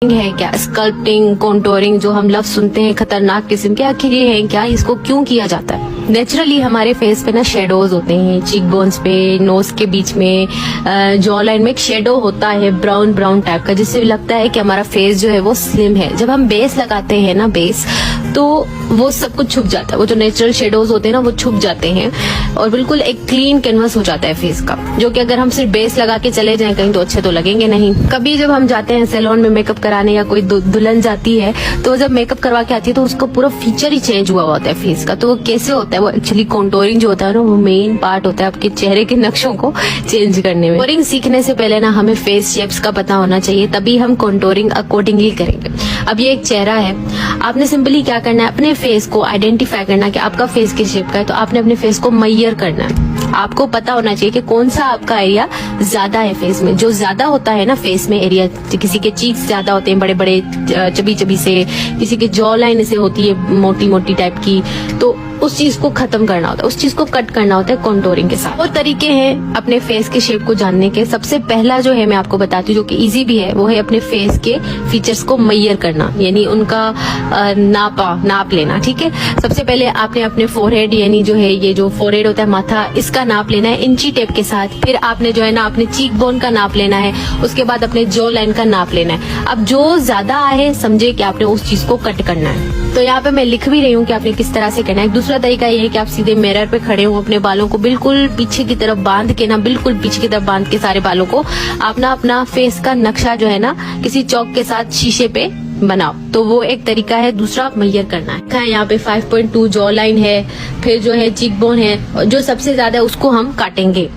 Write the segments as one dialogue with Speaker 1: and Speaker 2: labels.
Speaker 1: है क्या, sculpting, contouring जो हम लफ्ज सुनते हैं खतरनाक किस्म के, आखिर ये है क्या, इसको क्यों किया जाता है? नेचुरली हमारे फेस पे ना शेडोज होते हैं, चीक बोन्स पे, नोज के बीच में, जॉ लाइन में एक शेडो होता है ब्राउन ब्राउन टाइप का, जिससे लगता है कि हमारा फेस जो है वो स्लिम है। जब हम बेस लगाते हैं ना, बेस, तो वो सब कुछ छुप जाता है, वो जो नेचुरल शेडोज होते हैं ना वो छुप जाते हैं और बिल्कुल एक क्लीन कैनवस हो जाता है फेस का, जो कि अगर हम सिर्फ बेस लगा के चले जाएं कहीं तो अच्छे तो लगेंगे नहीं। कभी जब हम जाते हैं सैलून में मेकअप कराने या कोई दुल्हन जाती है तो जब मेकअप करवा के आती है तो उसका पूरा फीचर ही चेंज हुआ होता है फेस का। तो वो कैसे होता है? वो एक्चुअली कॉन्टोरिंग जो होता है ना, वो मेन पार्ट होता है आपके चेहरे के नक्शों को चेंज करने में। कॉन्टोरिंग सीखने से पहले ना हमें फेस शेप्स का पता होना चाहिए, तभी हम कॉन्टोरिंग अकॉर्डिंगली करेंगे। अब ये एक चेहरा है, आपने सिंपली क्या करना है, अपने फेस को आइडेंटिफाई करना कि आपका फेस किस शेप का है, तो आपने अपने फेस को मैयर करना है। आपको पता होना चाहिए कि कौन सा आपका एरिया ज्यादा है फेस में। जो ज्यादा होता है ना फेस में एरिया, किसी के चीक्स ज्यादा होते हैं बड़े बड़े चबी चबी से, किसी के जॉ लाइन से होती है मोटी मोटी टाइप की, तो उस चीज को खत्म करना होता है, उस चीज को कट करना होता है कॉन्टोरिंग के साथ। वो तरीके हैं अपने फेस के शेप को जानने के। सबसे पहला जो है मैं आपको बताती हूँ, जो कि इजी भी है, वो है अपने फेस के फीचर्स को मैयर करना, यानी उनका नाप लेना। ठीक है, सबसे पहले आपने अपने फोरहेड, यानी जो है ये जो फोरहेड होता है माथा, इसका नाप लेना है इंची टेप के साथ। फिर आपने जो है ना अपने चीक बोन का नाप लेना है, उसके बाद अपने जॉ लाइन का नाप लेना है। अब जो ज्यादा है समझे कि आपने उस चीज को कट करना है। तो यहाँ पे मैं लिख भी रही हूँ कि आपने किस तरह से करना है। दूसरा तरीका ये है कि आप सीधे मिरर पे खड़े हो, अपने बालों को बिल्कुल पीछे की तरफ बांध के ना, बिल्कुल पीछे की तरफ बांध के सारे बालों को अपना फेस का नक्शा जो है ना किसी चौक के साथ शीशे पे बनाओ। तो वो एक तरीका है। दूसरा मैयर करना है। यहाँ पे 5.2 जॉ लाइन है, फिर जो है चीक बोन है, और जो सबसे ज्यादा उसको हम काटेंगे।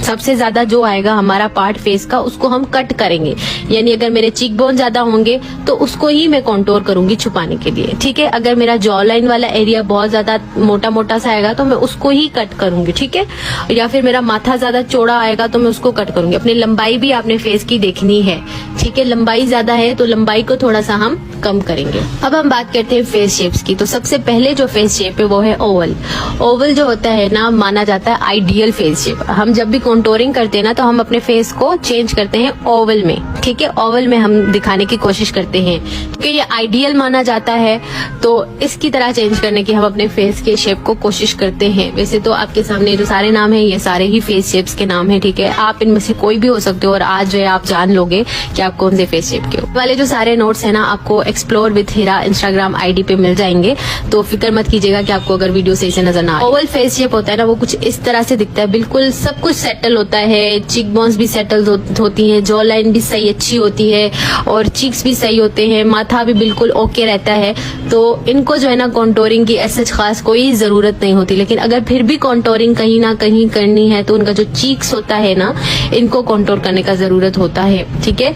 Speaker 1: सबसे ज्यादा जो आएगा हमारा पार्ट फेस का, उसको हम कट करेंगे। यानी अगर मेरे चीक बोन ज्यादा होंगे तो उसको ही मैं कॉन्टोर करूंगी छुपाने के लिए। ठीक है, अगर मेरा जॉ लाइन वाला एरिया बहुत ज्यादा मोटा मोटा सा आएगा तो मैं उसको ही कट करूंगी। ठीक है, या फिर मेरा माथा ज्यादा चौड़ा आएगा तो मैं उसको कट करूंगी। अपनी लंबाई भी आपने फेस की देखनी है। ठीक है, लंबाई ज्यादा है तो लंबाई को थोड़ा सा हम कम करेंगे। अब हम बात करते हैं फेस शेप्स की। तो सबसे पहले जो फेस शेप है वो है ओवल। ओवल जो होता है ना, माना जाता है आइडियल फेस शेप। हम जब भी कॉन्टोरिंग करते हैं ना तो हम अपने फेस को चेंज करते हैं ओवल में। ठीक है, ओवल में हम दिखाने की कोशिश करते हैं क्योंकि ये आइडियल माना जाता है। तो इसकी तरह चेंज करने की हम अपने फेस के शेप को कोशिश करते हैं। वैसे तो आपके सामने जो सारे नाम है, ये सारे ही फेस शेप्स के नाम है। ठीक है, आप इनमें से कोई भी हो सकते हो और आज जो है आप जान लोगे कि आप कौन से फेस शेप के हो। वाले जो सारे नोट्स है ना, आपको explore with Heera Instagram ID पे मिल जाएंगे। तो फिक्र मत कीजिएगा कि आपको अगर वीडियो सही से नजर ना आए। ओवल फेस शेप होता है ना, वो कुछ इस तरह से दिखता है। बिल्कुल सब कुछ सेटल होता है, चीक बोन्स भी सेटल होती है, जॉ लाइन भी सही अच्छी होती है और चीक्स भी सही होते हैं, माथा भी बिल्कुल ओके रहता है। तो इनको जो है ना कॉन्टोरिंग की ऐसे खास कोई जरूरत नहीं होती। लेकिन अगर फिर भी कॉन्टोरिंग कहीं ना कहीं करनी है तो उनका जो चीक्स होता है ना, इनको कॉन्टोर करने का जरूरत होता है। ठीक है,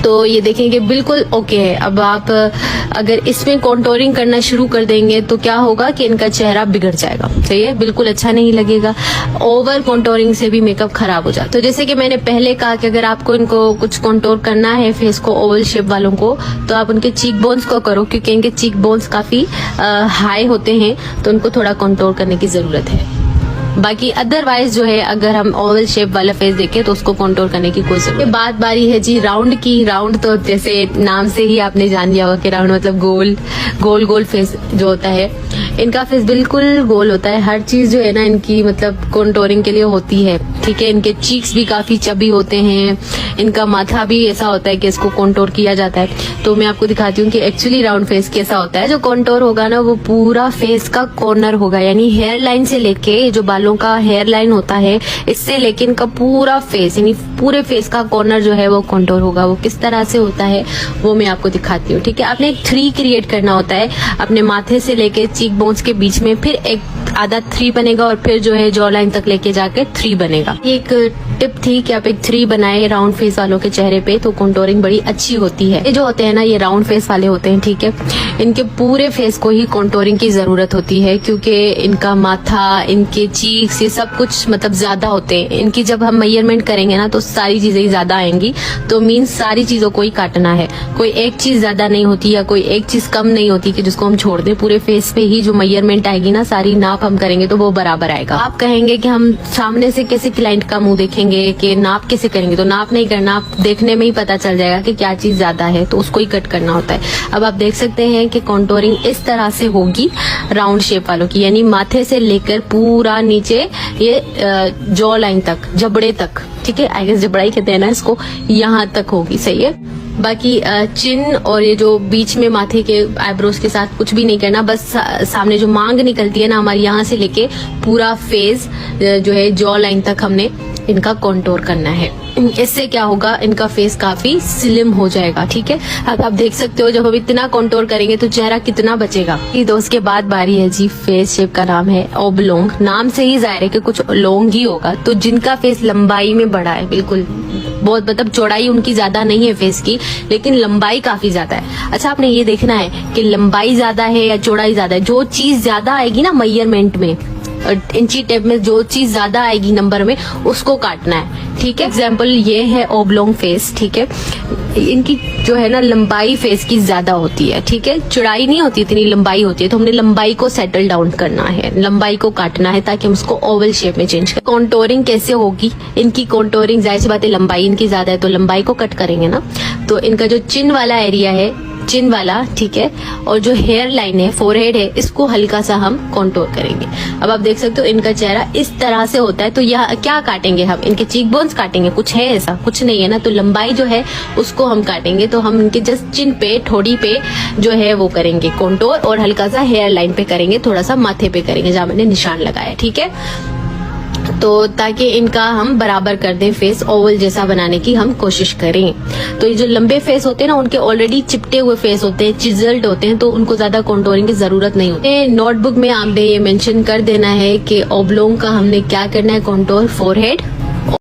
Speaker 1: तो ये देखेंगे बिल्कुल ओके है। अब आप अगर इसमें कॉन्टोरिंग करना शुरू कर देंगे तो क्या होगा कि इनका चेहरा बिगड़ जाएगा। सही है, बिल्कुल अच्छा नहीं लगेगा। ओवर कॉन्टोरिंग से भी मेकअप खराब हो जाता है। तो जैसे कि मैंने पहले कहा कि अगर आपको इनको कुछ कॉन्टोर करना है फेस को, ओवल शेप वालों को, तो आप उनके चीक बोन्स को करो, क्योंकि इनके चीक बोन्स काफी हाई होते हैं, तो उनको थोड़ा कॉन्टोर करने की जरूरत है। बाकी अदरवाइज जो है, अगर हम ओवल शेप वाला फेस देखें तो उसको कॉन्टोर करने की कोई जरूरत। बात बारी है जी राउंड की। राउंड तो जैसे नाम से ही आपने जान लिया होगा कि राउंड मतलब गोल गोल गोल फेस जो होता है। इनका फेस बिल्कुल गोल होता है। हर चीज जो है ना इनकी मतलब कॉन्टोरिंग के लिए होती है। ठीक है, इनके चीक्स भी काफी चबी होते हैं, इनका माथा भी ऐसा होता है कि इसको कॉन्टोर किया जाता है। तो मैं आपको दिखाती हूँ कि एक्चुअली राउंड फेस कैसा होता है। जो कॉन्टोर होगा ना, वो पूरा फेस का कॉर्नर होगा, यानी हेयर लाइन से लेके, जो बालों का हेयर लाइन होता है, इससे लेके इनका पूरा फेस, यानी पूरे फेस का कॉर्नर जो है वो कॉन्टोर होगा। वो किस तरह से होता है वो मैं आपको दिखाती हूँ। ठीक है, आपने एक 3 क्रिएट करना होता है अपने माथे से लेके चीक बोन्स के बीच में, फिर एक आधा 3 बनेगा और फिर जो है जॉ लाइन तक लेके जाके 3 बनेगा। ये एक टिप थी कि आप एक 3 बनाए राउंड फेस वालों के चेहरे पे, तो कॉन्टोरिंग बड़ी अच्छी होती है। ये जो होते हैं ना, ये राउंड फेस वाले होते हैं। ठीक है, इनके पूरे फेस को ही कॉन्टोरिंग की जरूरत होती है, क्योंकि इनका माथा, इनके चीक्स, ये सब कुछ मतलब ज्यादा होते हैं। इनकी जब हम मेजरमेंट करेंगे ना तो सारी चीजें ज्यादा आएंगी। तो मीन्स सारी चीजों को ही काटना है, कोई एक चीज ज्यादा नहीं होती या कोई एक चीज कम नहीं होती कि जिसको हम छोड़ दें। पूरे फेस पे ही जो मेजरमेंट आएगी ना, सारी नाप नाप हम करेंगे तो वो बराबर आएगा। आप कहेंगे कि हम सामने से कैसे क्लाइंट का मुंह देखेंगे, कि नाप कैसे करेंगे, तो नाप नहीं करना, आप देखने में ही पता चल जाएगा कि क्या चीज ज्यादा है, तो उसको ही कट करना होता है। अब आप देख सकते हैं कि कॉन्टोरिंग इस तरह से होगी राउंड शेप वालों की, यानी माथे से लेकर पूरा नीचे ये जॉ लाइन तक, जबड़े तक, ठीक है, आई गेस जबड़ा ही कहते हैं ना इसको, यहाँ तक होगी, सही है। बाकी चिन और ये जो बीच में माथे के आईब्रोज के साथ कुछ भी नहीं करना, बस सामने जो मांग निकलती है ना हमारी, यहाँ से लेके पूरा फेस जो है जॉ लाइन तक हमने इनका कॉन्टोर करना है। इससे क्या होगा, इनका फेस काफी स्लिम हो जाएगा, ठीक है। अब आप देख सकते हो जब हम इतना कॉन्टोर करेंगे तो चेहरा कितना बचेगा। तो उसके बाद बारी है जी फेस शेप का, नाम है ओब्लोंग। नाम से ही जाहिर है कि कुछ लोंग ही होगा। तो जिनका फेस लंबाई में बड़ा है, बिल्कुल बहुत, मतलब चौड़ाई उनकी ज्यादा नहीं है फेस की, लेकिन लंबाई काफी ज्यादा है। अच्छा, आपने ये देखना है कि लंबाई ज्यादा है या चौड़ाई ज्यादा है। जो चीज ज्यादा आएगी ना मेजरमेंट में, इंची टेप में जो चीज ज्यादा आएगी नंबर में, उसको काटना है, ठीक है। एग्जाम्पल ये है ओब्लोंग फेस, ठीक है। इनकी जो है ना लंबाई फेस की ज्यादा होती है, ठीक है, चौड़ाई नहीं होती, इतनी लंबाई होती है। तो हमने लंबाई को सेटल डाउन करना है, लंबाई को काटना है ताकि हम उसको ओवल शेप में चेंज करें। कॉन्टोरिंग कैसे होगी, इनकी कॉन्टोरिंग जाहिर सी बात है, लंबाई इनकी ज्यादा है तो लंबाई को कट करेंगे ना। तो इनका जो चिन वाला एरिया है, चिन वाला, ठीक है, और जो हेयर लाइन है, फोरहेड है, इसको हल्का सा हम कॉन्टोर करेंगे। अब आप देख सकते हो इनका चेहरा इस तरह से होता है। तो यह क्या काटेंगे हम, इनके चीक बोन्स काटेंगे, कुछ है ऐसा, कुछ नहीं है ना। तो लंबाई जो है उसको हम काटेंगे। तो हम इनके जस्ट चिन पे, ठोड़ी पे जो है वो करेंगे कॉन्टोर, और हल्का सा हेयर लाइन पे करेंगे, थोड़ा सा माथे पे करेंगे जहां मैंने निशान लगाया, ठीक है। तो ताकि इनका हम बराबर कर दें, फेस ओवल जैसा बनाने की हम कोशिश करें। तो ये जो लंबे फेस होते हैं ना, उनके ऑलरेडी चिपटे हुए फेस होते हैं, चिजल्ड होते हैं, तो उनको ज्यादा कॉन्टोरिंग की जरूरत नहीं होती। नोटबुक में आपने ये मेंशन कर देना है कि ओब्लोंग का हमने क्या करना है, कॉन्टोर फोरहेड,